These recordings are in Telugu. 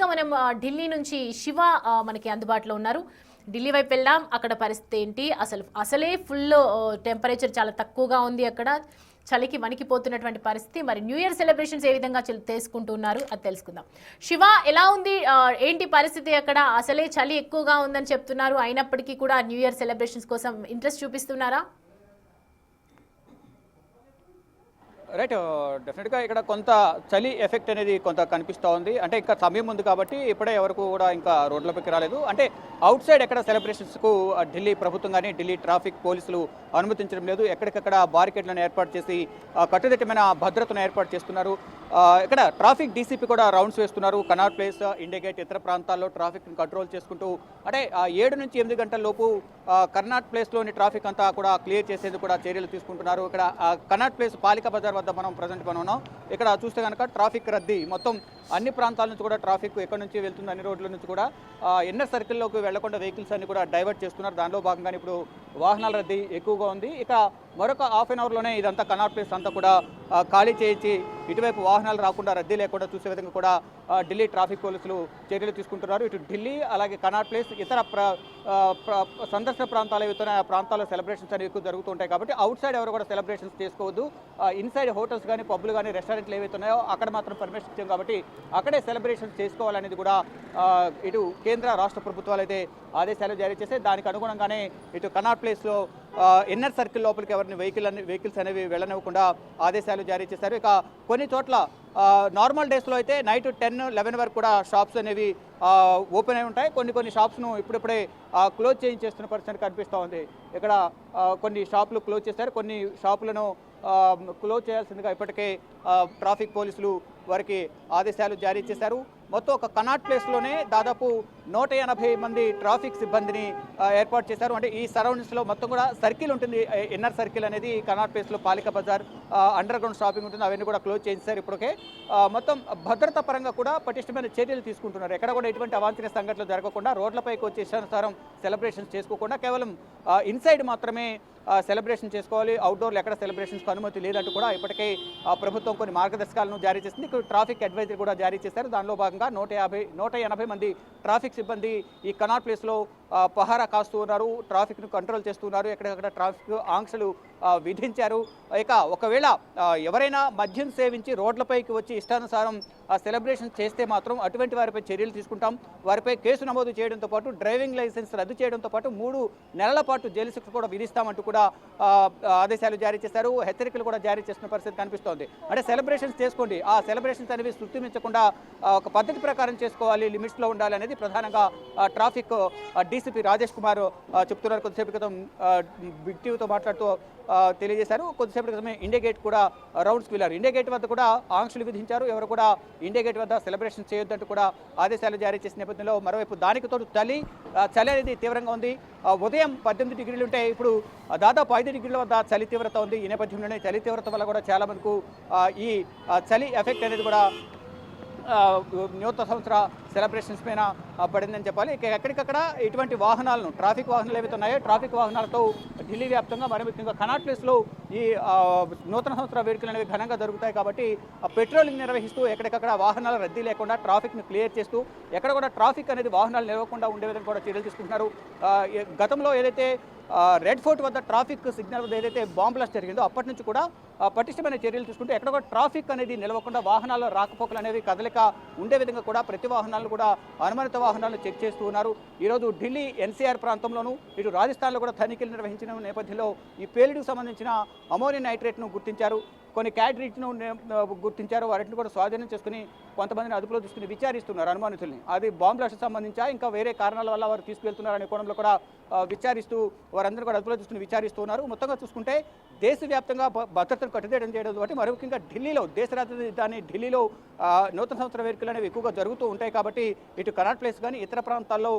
గా మనం ఢిల్లీ నుంచి శివ మనకి అందుబాటులో ఉన్నారు. ఢిల్లీ వైపు వెళ్దాం. అక్కడ పరిస్థితి ఏంటి? అసలే ఫుల్ టెంపరేచర్ చాలా తక్కువగా ఉంది. అక్కడ చలికి వణికిపోతున్నటువంటి పరిస్థితి. మరి న్యూ ఇయర్ సెలబ్రేషన్స్ ఏ విధంగా చేసుకుంటున్నారు అది తెలుసుకుందాం. శివ, ఎలా ఉంది? ఏంటి పరిస్థితి అక్కడ? అసలే చలి ఎక్కువగా ఉందని చెప్తున్నారు. అయినప్పటికీ కూడా న్యూ ఇయర్ సెలబ్రేషన్స్ కోసం ఇంట్రెస్ట్ చూపిస్తున్నారా? రైట్. డెఫినెట్గా ఇక్కడ కొంత చలి ఎఫెక్ట్ అనేది కొంత కనిపిస్తూ ఉంది. అంటే ఇంకా సమయం ఉంది కాబట్టి ఇప్పుడే ఎవరికి కూడా ఇంకా రోడ్లపైకి రాలేదు. అంటే అవుట్ సైడ్ ఎక్కడ సెలబ్రేషన్స్కు ఢిల్లీ ప్రభుత్వం కానీ ఢిల్లీ ట్రాఫిక్ పోలీసులు అనుమతించడం లేదు. ఎక్కడికక్కడ బారికేడ్లను ఏర్పాటు చేసి కట్టుదిట్టమైన భద్రతను ఏర్పాటు చేస్తున్నారు. ఇక్కడ ట్రాఫిక్ డీసీపీ కూడా రౌండ్స్ వేస్తున్నారు. కనాట్ ప్లేస్, ఇండియా గేట్, ఇతర ప్రాంతాల్లో ట్రాఫిక్ను కంట్రోల్ చేసుకుంటూ అంటే 7 నుంచి 8 గంటల లోపు కర్నాట్ ప్లేస్లోని ట్రాఫిక్ అంతా కూడా క్లియర్ చేసేందుకు కూడా చర్యలు తీసుకుంటున్నారు. ఇక్కడ కనాట్ ప్లేస్ పాలికా బజార్ వద్ద మనం ప్రజెంట్ ఉన్నాం. ఇక్కడ చూస్తే కనుక ట్రాఫిక్ రద్దీ మొత్తం అన్ని ప్రాంతాల నుంచి కూడా ట్రాఫిక్ ఎక్కడి నుంచి వెళ్తుంది అన్ని రోడ్ల నుంచి కూడా ఇన్నర్ సర్కిల్లోకి వెళ్లకుండా వెహికల్స్ అన్ని కూడా డైవర్ట్ చేస్తున్నారు. దానిలో భాగంగానే ఇప్పుడు వాహనాల రద్దీ ఎక్కువగా ఉంది. ఇక మరొక హాఫ్ అన్ అవర్లోనే ఇదంతా కనాట్ ప్లేస్ అంతా కూడా ఖాళీ చేయించి ఇటువైపు వాహనాలు రాకుండా రద్దీ లేకుండా చూసే విధంగా కూడా ఢిల్లీ ట్రాఫిక్ పోలీసులు చర్యలు తీసుకుంటున్నారు. ఇటు ఢిల్లీ అలాగే కనాట్ ప్లేస్ ఇతర సందర్శన ప్రాంతాలు ఏవైతే ఆ ప్రాంతాల్లో సెలబ్రేషన్స్ అనేవి ఎక్కువ జరుగుతుంటాయి కాబట్టి అవుట్ సైడ్ ఎవరు కూడా సెలబ్రేషన్స్ చేసుకోవద్దు. ఇన్సైడ్ హోటల్స్ కానీ పబ్లు కానీ రెస్టారెంట్లు ఏవైతే ఉన్నాయో అక్కడ మాత్రం పర్మిషన్ ఇచ్చాం కాబట్టి అక్కడే సెలబ్రేషన్స్ చేసుకోవాలనేది కూడా ఇటు కేంద్ర రాష్ట్ర ప్రభుత్వాలు అయితే ఆదేశాలు జారీ చేశాయి. దానికి అనుగుణంగానే ఇటు కనాట్ ప్లేస్లో ఇన్నర్ సర్కిల్ లోపలికి ఎవరిని వెహికల్స్ అనేవి వెళ్ళనివ్వకుండా ఆదేశాలు జారీ చేశారు. ఇక కొన్ని చోట్ల నార్మల్ డేస్లో అయితే నైట్ 10-11 వరకు కూడా షాప్స్ అనేవి ఓపెన్ అయి ఉంటాయి. కొన్ని షాప్స్ను ఇప్పుడిప్పుడే క్లోజ్ చేయించేస్తున్న పరిస్థితి కనిపిస్తూ ఉంది. ఇక్కడ కొన్ని షాపులు క్లోజ్ చేశారు. కొన్ని షాపులను క్లోజ్ చేయాల్సిందిగా ఇప్పటికే ట్రాఫిక్ పోలీసులు వారికి ఆదేశాలు జారీ చేశారు. మొత్తం ఒక కనాట్ ప్లేస్లోనే దాదాపు 180 మంది ట్రాఫిక్ సిబ్బందిని ఏర్పాటు చేశారు. అంటే ఈ సరౌండింగ్స్లో మొత్తం కూడా సర్కిల్ ఉంటుంది. ఇన్నర్ సర్కిల్ అనేది కనాట్ ప్లేస్లో Palika Bazaar, underground shopping ఉంటుంది. అవన్నీ కూడా క్లోజ్ చేశారు. ఇప్పటికే మొత్తం భద్రతా పరంగా కూడా పటిష్టమైన చర్యలు తీసుకుంటున్నారు. ఎక్కడ కూడా ఎటువంటి అవాంఛనీయ సంఘటనలు జరగకుండా రోడ్లపైకి వచ్చే ఇష్టానుసారం సెలబ్రేషన్స్ చేసుకోకుండా కేవలం ఇన్సైడ్ మాత్రమే సెలబ్రేషన్ చేసుకోవాలి. అవుట్డోర్లు ఎక్కడ సెలబ్రేషన్స్కి అనుమతి లేదంటూ కూడా ఇప్పటికే ప్రభుత్వం కొన్ని మార్గదర్శకాలను జారీ చేసింది. ఇక్కడ ట్రాఫిక్ అడ్వైజరీ కూడా జారీ చేశారు. దానిలో భాగంగా 180 మంది ట్రాఫిక్ సిబ్బంది ఈ కనాట్ ప్లేస్లో పహారా కాస్తూ ఉన్నారు. ట్రాఫిక్ను కంట్రోల్ చేస్తున్నారు. ఎక్కడెక్కడ ట్రాఫిక్ ఆంక్షలు విధించారు. ఇక ఒకవేళ ఎవరైనా మద్యం సేవించి రోడ్లపైకి వచ్చి ఇష్టానుసారం సెలబ్రేషన్ చేస్తే మాత్రం అటువంటి వారిపై చర్యలు తీసుకుంటాం. వారిపై కేసు నమోదు చేయడంతో పాటు డ్రైవింగ్ లైసెన్స్ రద్దు చేయడంతో పాటు 3 నెలల పాటు జైలు శిక్ష కూడా విధిస్తామంటూ కూడా ఆదేశాలు జారీ చేశారు. హెచ్చరికలు కూడా జారీ చేస్తున్న పరిస్థితి కనిపిస్తోంది. అంటే సెలబ్రేషన్స్ చేసుకోండి, ఆ సెలబ్రేషన్స్ అనేవి సృష్టించకుండా ఒక పద్ధతి ప్రకారం చేసుకోవాలి, లిమిట్స్లో ఉండాలి అనేది ప్రధానంగా ట్రాఫిక్ డీసీపీ రాజేష్ కుమార్ చెప్తున్నారు. కొద్దిసేపు క్రితం బిగ్ టీవీతో మాట్లాడుతూ తెలియజేశారు. కొద్దిసేపటి క్రితమే ఇండియా గేట్ కూడా రౌండ్స్కి వెళ్ళారు. ఇండియా గేట్ వద్ద కూడా ఆంక్షలు విధించారు. ఎవరు కూడా ఇండియా గేట్ వద్ద సెలబ్రేషన్ చేయొద్దంటూ కూడా ఆదేశాలు జారీ చేసిన నేపథ్యంలో మరోవైపు దానికి తోడు చలి అనేది తీవ్రంగా ఉంది. ఉదయం 18 డిగ్రీలు ఉంటే ఇప్పుడు దాదాపు 5 డిగ్రీల వద్ద చలి తీవ్రత ఉంది. ఈ నేపథ్యంలోనే చలి తీవ్రత వల్ల కూడా చాలా మందికి ఈ చలి ఎఫెక్ట్ అనేది కూడా నూతన సంవత్సర సెలబ్రేషన్స్ పైన పడిందని చెప్పాలి. ఇక ఎక్కడికక్కడ ఇటువంటి వాహనాలను ట్రాఫిక్ వాహనాలు ఏవైతే ఉన్నాయో ట్రాఫిక్ వాహనాలతో ఢిల్లీ వ్యాప్తంగా మరి ముఖ్యంగా కనాట్ ప్లేస్లో ఈ నూతన సంవత్సర వేడుకలు అనేవి ఘనంగా జరుగుతాయి కాబట్టి పెట్రోలింగ్ నిర్వహిస్తూ ఎక్కడికక్కడ వాహనాల రద్దీ లేకుండా ట్రాఫిక్ను క్లియర్ చేస్తూ ఎక్కడ కూడా ట్రాఫిక్ అనేది వాహనాలు నిలవకుండా ఉండే విధంగా కూడా చర్యలు తీసుకుంటున్నారు. గతంలో ఏదైతే రెడ్ ఫోర్ట్ వద్ద ట్రాఫిక్ సిగ్నల్ వద్ద ఏదైతే బాంబ్ బ్లాస్ట్ జరిగిందో అప్పటి నుంచి కూడా పటిష్టమైన చర్యలు తీసుకుంటూ ఎక్కడ కూడా ట్రాఫిక్ అనేది నిలవకుండా వాహనాల రాకపోకలు అనేవి కదలిక ఉండే విధంగా కూడా ప్రతి వాహనాలను కూడా అనుమానిత వాహనాలను చెక్ చేస్తూ ఉన్నారు. ఈరోజు ఢిల్లీ ఎన్సీఆర్ ప్రాంతంలోనూ ఇటు రాజస్థాన్లో కూడా తనిఖీలు నిర్వహించిన నేపథ్యంలో ఈ పేలుడుకు సంబంధించిన అమోనియం నైట్రేట్ను గుర్తించారు. కొన్ని క్యాటరీట్ను గుర్తించారు. వాటిని కూడా స్వాధీనం చేసుకుని కొంతమందిని అదుపులో తీసుకుని విచారిస్తున్నారు అనుమానితుల్ని. అది బాంబ్ బ్లాస్ట్ సంబంధించా ఇంకా వేరే కారణాల వల్ల వారు తీసుకువెళ్తున్నారనే కోణంలో కూడా విచారిస్తూ వారందరూ కూడా అదుపులో తీసుకుని విచారిస్తున్నారు. మొత్తంగా చూసుకుంటే దేశవ్యాప్తంగా భద్రతను కట్టుదిట్టం చేయడం బట్టి మరి ముఖ్యంగా ఢిల్లీలో దేశ రాజధాని ఢిల్లీలో నూతన సంవత్సర వేడుకలు అనేవి ఎక్కువగా జరుగుతూ ఉంటాయి కాబట్టి ఇటు కనాట్ ప్లేస్ కానీ ఇతర ప్రాంతాల్లో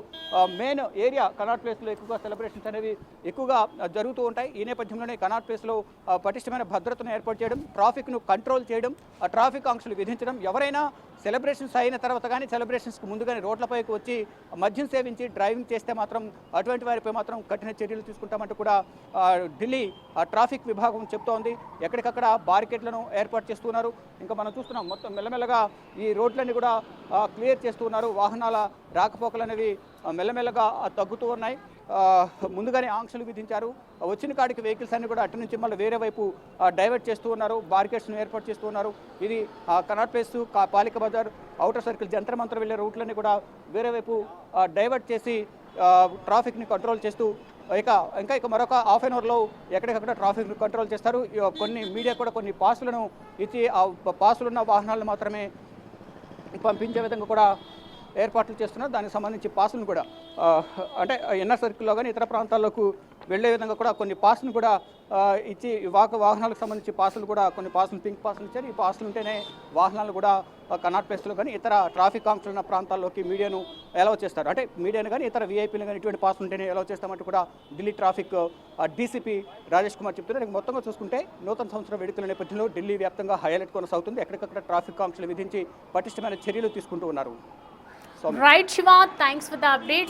మెయిన్ ఏరియా కనాట్ ప్లేస్లో ఎక్కువగా సెలబ్రేషన్స్ అనేవి ఎక్కువగా జరుగుతూ ఉంటాయి. ఈ నేపథ్యంలోనే కనాట్ ప్లేస్లో పటిష్టమైన భద్రతను ఏర్పాటు చేయడం, ట్రాఫిక్ను కంట్రోల్ చేయడం, ట్రాఫిక్ ఆంక్షలు విధించడం, ఎవరైనా సెలబ్రేషన్స్ అయిన తర్వాత కానీ సెలబ్రేషన్స్కి ముందు కానీ రోడ్లపైకి వచ్చి మద్యం సేవించి డ్రైవింగ్ చేస్తే మాత్రం అటువంటి వారిపై మాత్రం కఠిన చర్యలు తీసుకుంటామంటూ కూడా ఢిల్లీ ట్రాఫిక్ విభాగం చెప్తోంది. ఎక్కడికక్కడ బారికేడ్లను ఏర్పాటు చేస్తున్నారు. ఇంకా మనం చూస్తున్నాం మొత్తం మెల్లమెల్లగా ఈ రోడ్లన్నీ కూడా క్లియర్ చేస్తున్నారు. వాహనాల రాకపోకలు అనేవి మెల్లమెల్లగా తగ్గుతూ ఉన్నాయి. ముందుగానే ఆంక్షలు విధించారు. వచ్చిన కాడికి వెహికల్స్ అన్ని కూడా అటు నుంచి మళ్ళీ వేరే వైపు డైవర్ట్ చేస్తూ ఉన్నారు. బారికేడ్స్ను ఏర్పాటు చేస్తూ ఉన్నారు. ఇది Connaught Place, Palika Bazaar, outer circle, Jantar Mantar వెళ్ళే రూట్లన్నీ కూడా వేరే వైపు డైవర్ట్ చేసి ట్రాఫిక్ని కంట్రోల్ చేస్తూ ఇంకా మరొక హాఫ్ అన్ అవర్లో ఎక్కడికక్కడ ట్రాఫిక్ని కంట్రోల్ చేస్తారు. కొన్ని మీడియా కూడా కొన్ని పాసులను ఇచ్చి ఆ పాసులున్న వాహనాలను మాత్రమే పంపించే విధంగా కూడా ఏర్పాట్లు చేస్తున్నారు. దానికి సంబంధించి పాసులను కూడా అంటే ఎన్ఆర్ సర్కిల్లో కానీ ఇతర ప్రాంతాల్లోకి వెళ్ళే విధంగా కూడా కొన్ని పాసులు కూడా ఇచ్చి వాహనాలకు సంబంధించి పాసులు కూడా కొన్ని పాసులు పింక్ పాసులు ఇచ్చారు. ఈ పాసులు ఉంటేనే వాహనాలు కూడా కనాట్ ప్లేస్లో కానీ ఇతర ట్రాఫిక్ ఆంక్షలు ఉన్న ప్రాంతాల్లోకి మీడియాను అలౌ చేస్తారు. అంటే మీడియాను కానీ ఇతర వీఐపీలు కానీ ఇటువంటి పాసులు ఉంటేనే అలౌ చేస్తామంటూ కూడా ఢిల్లీ ట్రాఫిక్ డీసీపీ రాజేష్ కుమార్ చెప్తున్నారు. మొత్తంగా చూసుకుంటే నూతన సంవత్సరం వేడుకల నేపథ్యంలో ఢిల్లీ వ్యాప్తంగా హైలైట్ కొనసాగుతుంది. ఎక్కడికక్కడ ట్రాఫిక్ ఆంక్షలు విధించి పటిష్టమైన చర్యలు తీసుకుంటూ ఉన్నారు. Right, Shiva. Thanks for the updates.